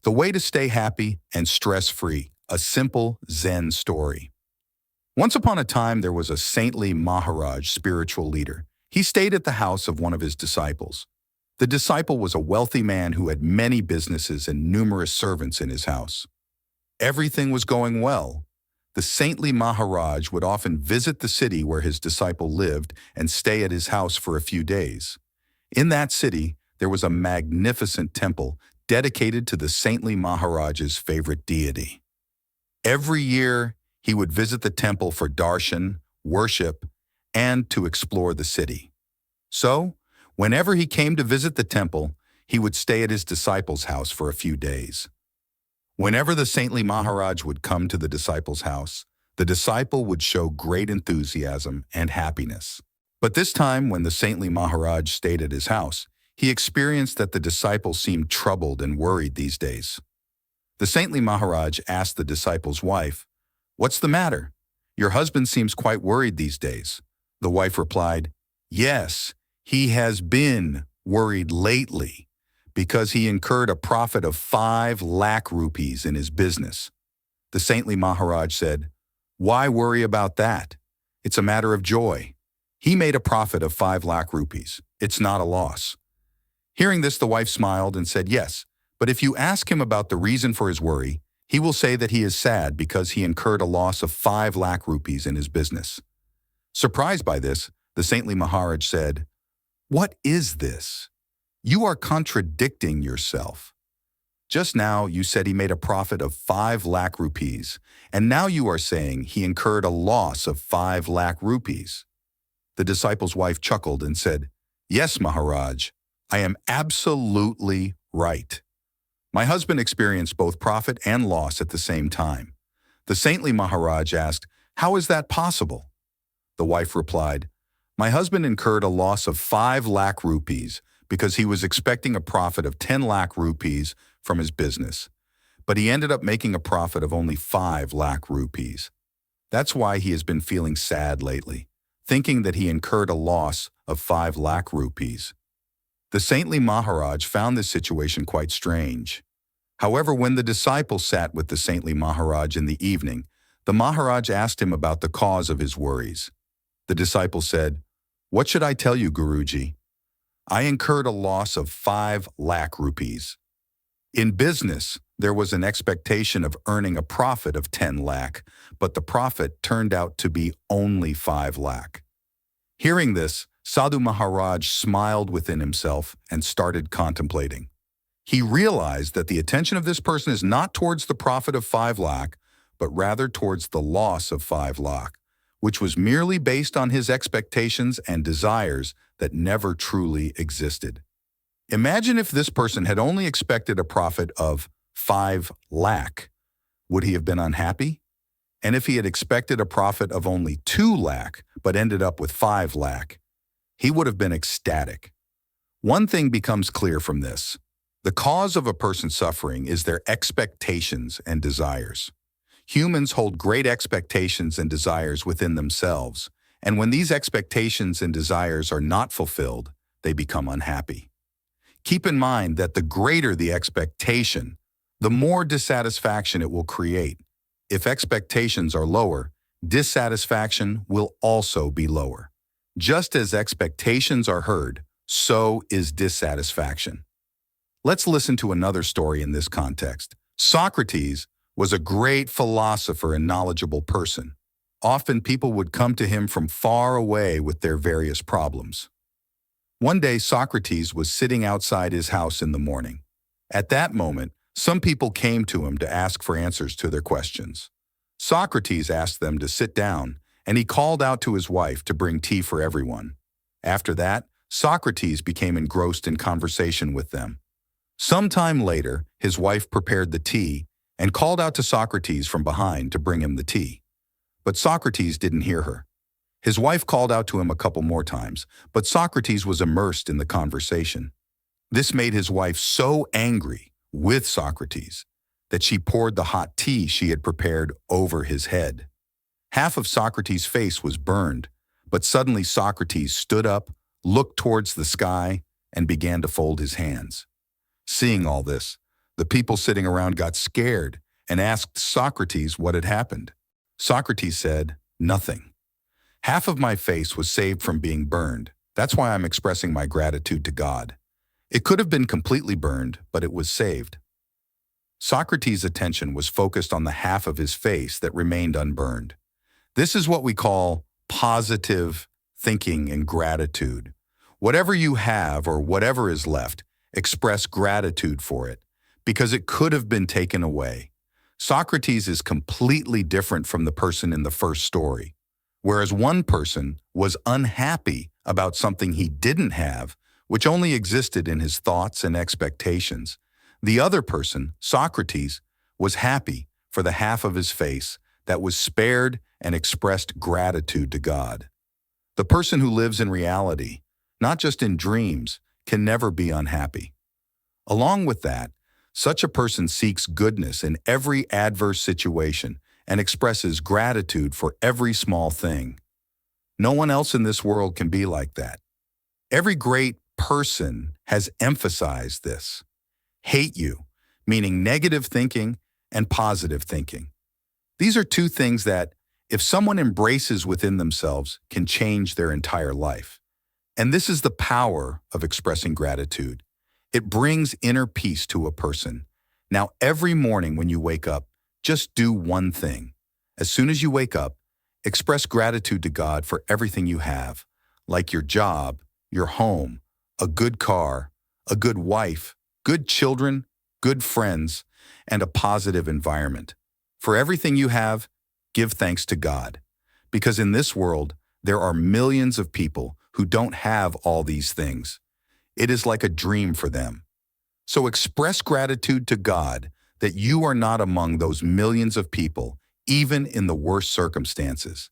The way to stay happy and stress-free, a simple Zen story. Once upon a time, there was a saintly Maharaj spiritual leader. He stayed at the house of one of his disciples. The disciple was a wealthy man who had many businesses and numerous servants in his house. Everything was going well. The saintly Maharaj would often visit the city where his disciple lived and stay at his house for a few days. In that city, there was a magnificent temple dedicated to the saintly Maharaj's favorite deity. Every year, he would visit the temple for darshan, worship, and to explore the city. So, whenever he came to visit the temple, he would stay at his disciple's house for a few days. Whenever the saintly Maharaj would come to the disciple's house, the disciple would show great enthusiasm and happiness. But this time, when the saintly Maharaj stayed at his house, he experienced that the disciple seemed troubled and worried these days. The saintly Maharaj asked the disciple's wife, "What's the matter? Your husband seems quite worried these days." The wife replied, "Yes, he has been worried lately because he incurred a profit of 5 lakh rupees in his business." The saintly Maharaj said, "Why worry about that? It's a matter of joy. He made a profit of 5 lakh rupees. It's not a loss." Hearing this, the wife smiled and said, "Yes, but if you ask him about the reason for his worry, he will say that he is sad because he incurred a loss of 5 lakh rupees in his business." Surprised by this, the saintly Maharaj said, "What is this? You are contradicting yourself. Just now you said he made a profit of 5 lakh rupees, and now you are saying he incurred a loss of 5 lakh rupees. The disciple's wife chuckled and said, "Yes, Maharaj, I am absolutely right. My husband experienced both profit and loss at the same time." The saintly Maharaj asked, "How is that possible?" The wife replied, "My husband incurred a loss of 5 lakh rupees because he was expecting a profit of 10 lakh rupees from his business, but he ended up making a profit of only 5 lakh rupees. That's why he has been feeling sad lately, thinking that he incurred a loss of 5 lakh rupees. The saintly Maharaj found this situation quite strange. However, when the disciple sat with the saintly Maharaj in the evening, the Maharaj asked him about the cause of his worries. The disciple said, "What should I tell you, Guruji? I incurred a loss of 5 lakh rupees. In business, there was an expectation of earning a profit of 10 lakh, but the profit turned out to be only 5 lakh. Hearing this, Sadhu Maharaj smiled within himself and started contemplating. He realized that the attention of this person is not towards the profit of 5 lakh, but rather towards the loss of 5 lakh, which was merely based on his expectations and desires that never truly existed. Imagine if this person had only expected a profit of 5 lakh. Would he have been unhappy? And if he had expected a profit of only 2 lakh, but ended up with 5 lakh, he would have been ecstatic. One thing becomes clear from this. The cause of a person's suffering is their expectations and desires. Humans hold great expectations and desires within themselves, and when these expectations and desires are not fulfilled, they become unhappy. Keep in mind that the greater the expectation, the more dissatisfaction it will create. If expectations are lower, dissatisfaction will also be lower. Just as expectations are heard, so is dissatisfaction. Let's listen to another story in this context. Socrates was a great philosopher and knowledgeable person. Often people would come to him from far away with their various problems. One day, Socrates was sitting outside his house in the morning. At that moment, some people came to him to ask for answers to their questions. Socrates asked them to sit down, and he called out to his wife to bring tea for everyone. After that, Socrates became engrossed in conversation with them. Some time later, his wife prepared the tea and called out to Socrates from behind to bring him the tea. But Socrates didn't hear her. His wife called out to him a couple more times, but Socrates was immersed in the conversation. This made his wife so angry with Socrates that she poured the hot tea she had prepared over his head. Half of Socrates' face was burned, but suddenly Socrates stood up, looked towards the sky, and began to fold his hands. Seeing all this, The people sitting around got scared and asked Socrates what had happened. Socrates said, "Nothing. Half of my face was saved from being burned. That's why I'm expressing my gratitude to God. It could have been completely burned, but it was saved." Socrates' attention was focused on the half of his face that remained unburned. This is what we call positive thinking and gratitude. Whatever you have or whatever is left, express gratitude for it, because it could have been taken away. Socrates is completely different from the person in the first story. Whereas one person was unhappy about something he didn't have, which only existed in his thoughts and expectations, the other person, Socrates, was happy for the half of his face that was spared and expressed gratitude to God. The person who lives in reality, not just in dreams, can never be unhappy. Along with that, such a person seeks goodness in every adverse situation and expresses gratitude for every small thing. No one else in this world can be like that. Every great person has emphasized this. Hate you, meaning negative thinking and positive thinking. These are two things that, if someone embraces within themselves, can change their entire life. And this is the power of expressing gratitude. It brings inner peace to a person. Now, every morning when you wake up, just do one thing. As soon as you wake up, express gratitude to God for everything you have, like your job, your home, a good car, a good wife, good children, good friends, and a positive environment. For everything you have, give thanks to God. Because in this world, there are millions of people who don't have all these things. It is like a dream for them. So express gratitude to God that you are not among those millions of people, even in the worst circumstances.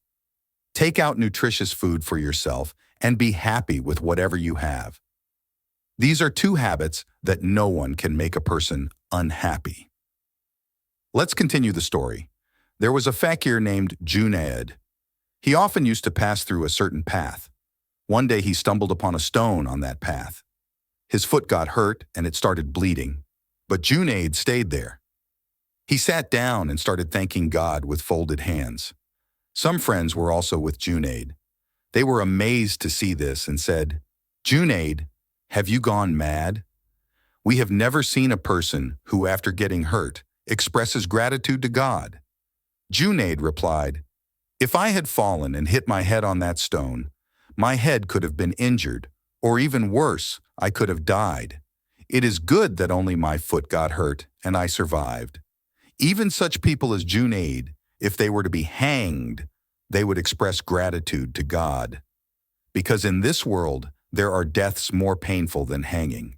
Take out nutritious food for yourself and be happy with whatever you have. These are two habits that no one can make a person unhappy. Let's continue the story. There was a fakir named Junaid. He often used to pass through a certain path. One day he stumbled upon a stone on that path. His foot got hurt and it started bleeding, but Junaid stayed there. He sat down and started thanking God with folded hands. Some friends were also with Junaid. They were amazed to see this and said, "Junaid, have you gone mad? We have never seen a person who, after getting hurt, expresses gratitude to God." Junaid replied, "If I had fallen and hit my head on that stone, my head could have been injured, or even worse, I could have died. It is good that only my foot got hurt and I survived." Even such people as Junaid, if they were to be hanged, they would express gratitude to God. Because in this world, there are deaths more painful than hanging.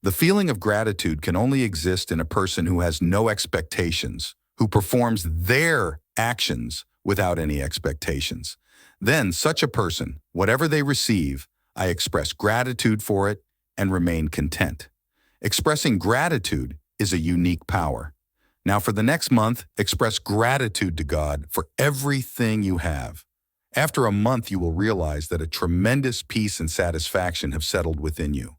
The feeling of gratitude can only exist in a person who has no expectations, who performs their actions without any expectations. Then such a person, whatever they receive, I express gratitude for it and remain content. Expressing gratitude is a unique power. Now for the next month, express gratitude to God for everything you have. After a month, you will realize that a tremendous peace and satisfaction have settled within you.